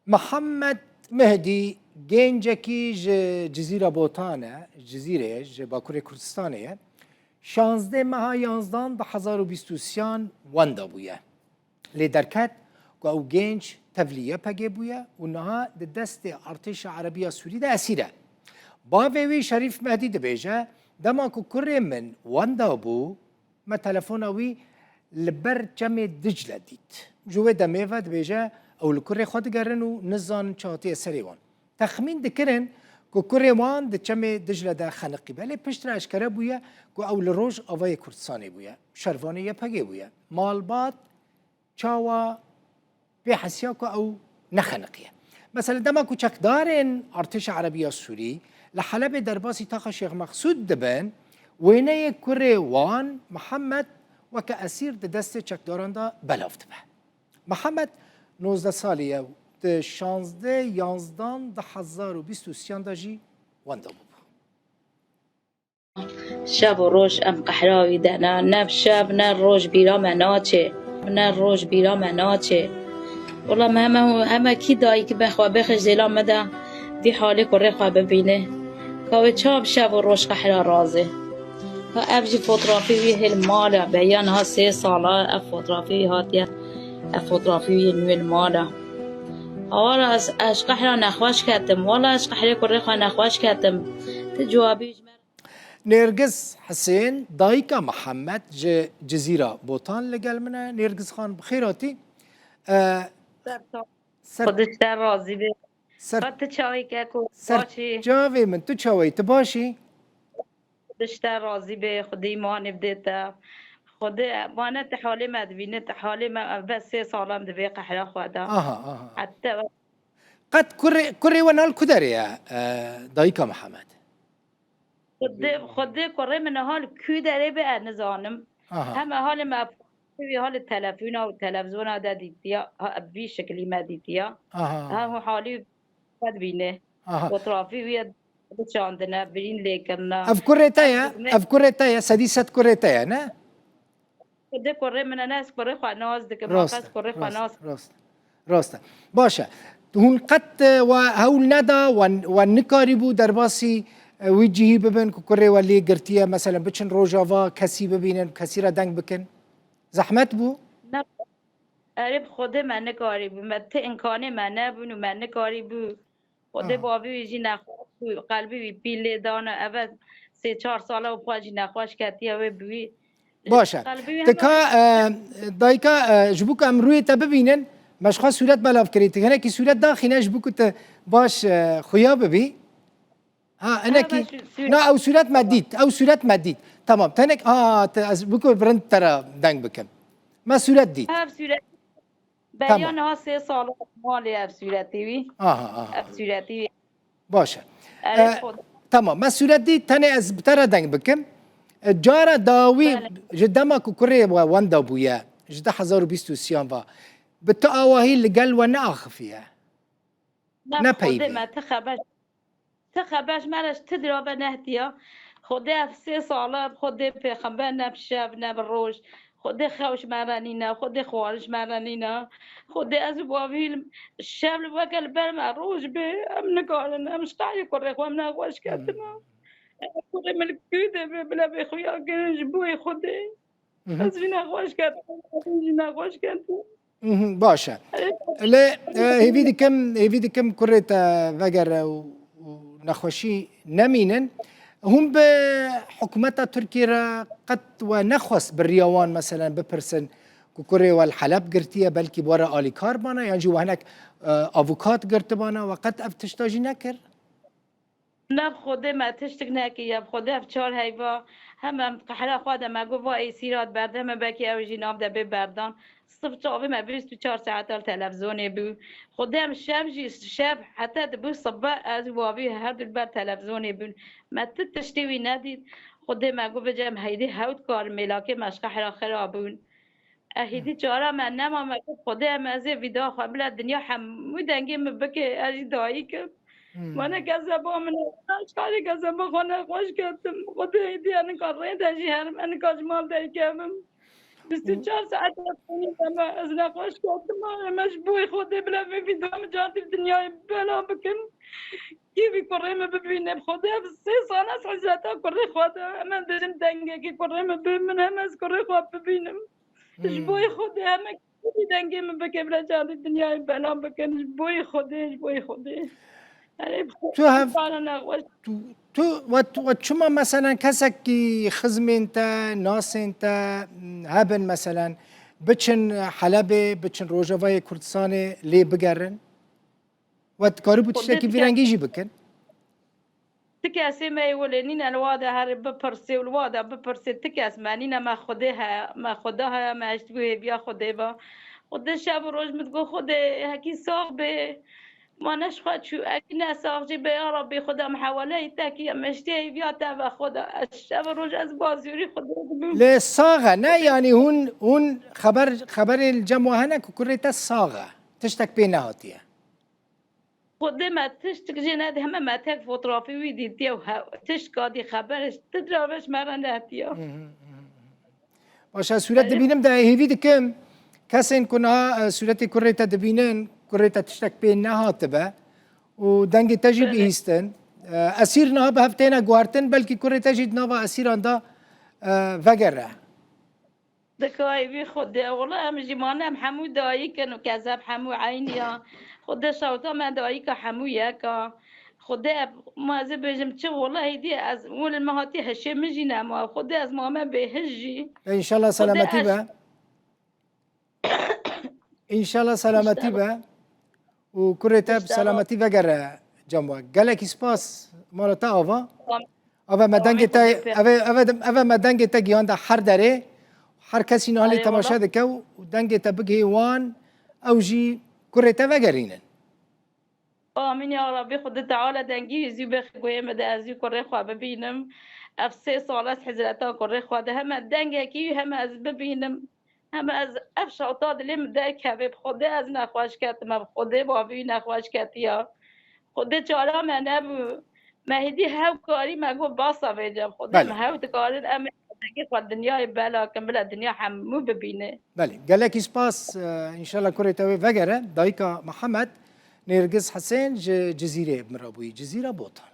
محمد مهدی گنجکی جزیره بوتانه جزیره باکوری کردستانه 16 ماه 11 ده 1023 وندا بویه لی درکت که او گنج تفلیه پگه بویه و نها ده دست ارتش عربی سوری ده اسیره باوی شریف مهدی ده بیجه دما که کره من وندا بو ما تلفون اوی لبر جمع دجله دید جوه دمیوه ده بیجه او لکره خود گرن و نزان چاهتی سری وان تخمین دکرن که کره وان ده چم دجله ده خنقی بله پشتر اشکره بویه که او لروج آوای کردستانی بویه شروانه یه پگه بویه مالبات چاوا به حسیا که او نخنقیه مثلا دما که چکدارن ارتش عربی سوری لحلب درباسی تاخ شیخ مقصود دبن وینه کره وان محمد و که اسیر ده دست چکداران ده بلافت به محمد 19 سالیه ده 16 11 ده 1023 ده جی وندا بوب شب و روش ام قحراوی دنا نب شب نه روش بیرا مناچه نه روش بیرا مناچه والله ما همه کی دایی که بخوا بخش زیلا مده دی حالی کره خواه ببینه که چاب شب و روش قحرا رازه که افجی فوترافی وی هل مالا بیان ها 3 ساله اف فوترافی هاتیه اف فوترافی وی نویل مالا والا از قحرا نخواش کردم والا از قحره کره خواه نخواش کردم جوابی نرگس حسین دایکا محمد جزیره بوتان لگل منه نرگس خان بخیراتی خودش در راضی به سر خط چاوی که سر باشی جاوی من تو چاوی تو باشی خودش در راضی به خودی ایمان بدیتا خود وانا تحالی مدبینه تحالی ما بس 3 سالم دبی قحره خواده آها حتی قد كري ونال كدري يا دايكا محمد خود کره من حال کی داره به نزانم همه حال ما في حال التلفون او التلفزيون هذا ديتيا بشكل ما ديتيا ها هو حالي قد بينه وطرافي ويا عندنا برين لكن افكر تايا سديسة كوريتايا نا ده كره من الناس كره خناس ده ما قص كره خناس راست باشه هون قد وهول ندا والنكاري بو درباسي ويجي ببن كوري واللي قرتيا مثلا بتشن روجافا كسي ببينن كسيرة دنگ بكن زحمت بو نه عرب خود من نکاری بو مت امکانی من نبود و من نکاری بو خود بابی ویجی نخواست قلبی بیل دانه اول 3-4 ساله و پاجی نخواست کردی و بوی باشه تکا دایکا جبوک امروی تا ببینن مشخص صورت بلاف کریت هنا کی صورت داخل جبوک تا باش خویا ببی ها انا کی نا او صورت مدید او صورت مدید تمام تنك از بوكو برند ترى دنگ بكم ما صورت دید هر صورت بیان ها 3 سال مال هر صورتی وی هر صورتی باشه تمام ما صورت دید تنه از بتر دنگ بكم جارة داوي جدما كوري واندا بويا جدا 1023 و بتقاوهي اللي قال وانا اخفيها نبيبي ما تخبش مرش تدرى بنهتيا خده 3 ساله خده پیغمبر نب شب نب روش خده خوش مرنینا خده خوارش مرنینا خده از بابیل شب وکل برم روش به ام نگارن امش قاعد کره خو من خوش کردم خده من کیده بلا به خویا گنج بوی خده از وینا خوش کردم وینا خوش کردم باشه لا هيفيدي كم كريتا فجر ونخوشي نمينن هم بحكومتها تركيا قد ونخوص بالريوان مثلا ببرسن كوري والحلب قرتيه بلكي بورا آلي كاربانا يعني جوا هناك افوكات قرتبانا وقد افتشتاجي نكر نه خود ما تشتک نکی خود افچار هیوا هم قحلا خود ما گو وا ایسیرات برده ما بکی او جناب ده ببردان صف چاوی ما 24 ساعت تلفزیونی بو خود هم شب شب حتی دبو صبح از وابی هر دل بر تلفزیونی بو ما تشتوی ندید خود ما گو بجم هیدی هاوت کار ملاک مشق حرا خرابون هیدی چارا من نما ما خود هم از ویدا خبل دنیا همو دنگی مبکه از دایی که من گذبا من اشکالی گذبا خانه خوش کردم خود ایدی ان کار تاجی هر من کاج مال در کردم 24 ساعت کنیم از نقاش کردم مجبوری خودی بلا ببینم جاتی دنیای بلا بکن كيف يكرم ببينه بخدا بسيس انا سعزاتا كري خدا انا درم دنگه كي كرم بمن هم از كري خدا ببينم جبوي خدا هم كي دنگه من بكبر جاتی الدنيا بلا بكن جبوي خدا يعني تو هف انا نقاش تو و شما مثلا کسک کی خزمین تا ناسین تا هبن مثلا بچن حلب بچن روجاوای کردستان لی بگرن و کاری بود خدا کی ویرانگیجی بکن تكاسي ما يولنين الوادا هارب ببرسي والوادا ببرسي تكاس مانينا ما خدها ما اشتبه بيا خديبا خد شب روز متقول خد هكي صاحبي ما نشخد شو اكنا صاحبي يا ربي خدا محاولة تاكي مشتي بيا تابع خدا الشب روز از بازيوري خدا لی ساغه نه یعنی هون خبر الجمع هنه که کریت ساغه تشتک بی نهاتیه خدا ما تشتك جناد هم ما تك فوتوغرافي ويدي تيو تشكادي خبرش تدرابش مرة ناتيو باشه صورت دبینم ده هیوی دکم کسین کنها صورت کریت دبینن کریت تشتک بی نهات به و دنگ تجی بیستن اسیر نه به هفتهنا گوارتن بلکه کریت جید نه و اسیران دا وگره دكاي بي خد والله ام جيمانا حمو دايي كانوا كذاب حمو عينيا خد شوطه ما دايي كحمو ياكا خد ما زبجم تشو والله هدي از مول المهاتي هشي مجينا ما خد از ماما بهجي ان شاء الله سلامتی به ان شاء الله سلامتی به و کریت سلامتی وگره جمع گلک سپاس مالتا آوا اوه مدنگ تا اوه مدنگ تا گیان دا هر داره هر کسی نالی تماشا دکه و دنگ تا بگی وان او جی کریتا وگرینن آمين يا ربي خد تعالى دنجي يزي بخ قوي مدى ازي كوري خوا ببينم افسي صالات حزلتا كوري خوا ده هم دنجي كي هم از ببينم هم از افشا طاد اللي مداك حبيب خد از نخواش كات ما خد بابي نخواش كات يا خد چالا من ابو ما هدي هاو كاري ما قول باصا بيجم خد بله. ما هاو تكاري الامر دنجي خوا الدنيا بلا كمل الدنيا حمو ببينه بله گلک سپاس ان شاء الله کریتا وگره دایکا محمد نرگس حسین جزیره مرابوی جزیره بوتان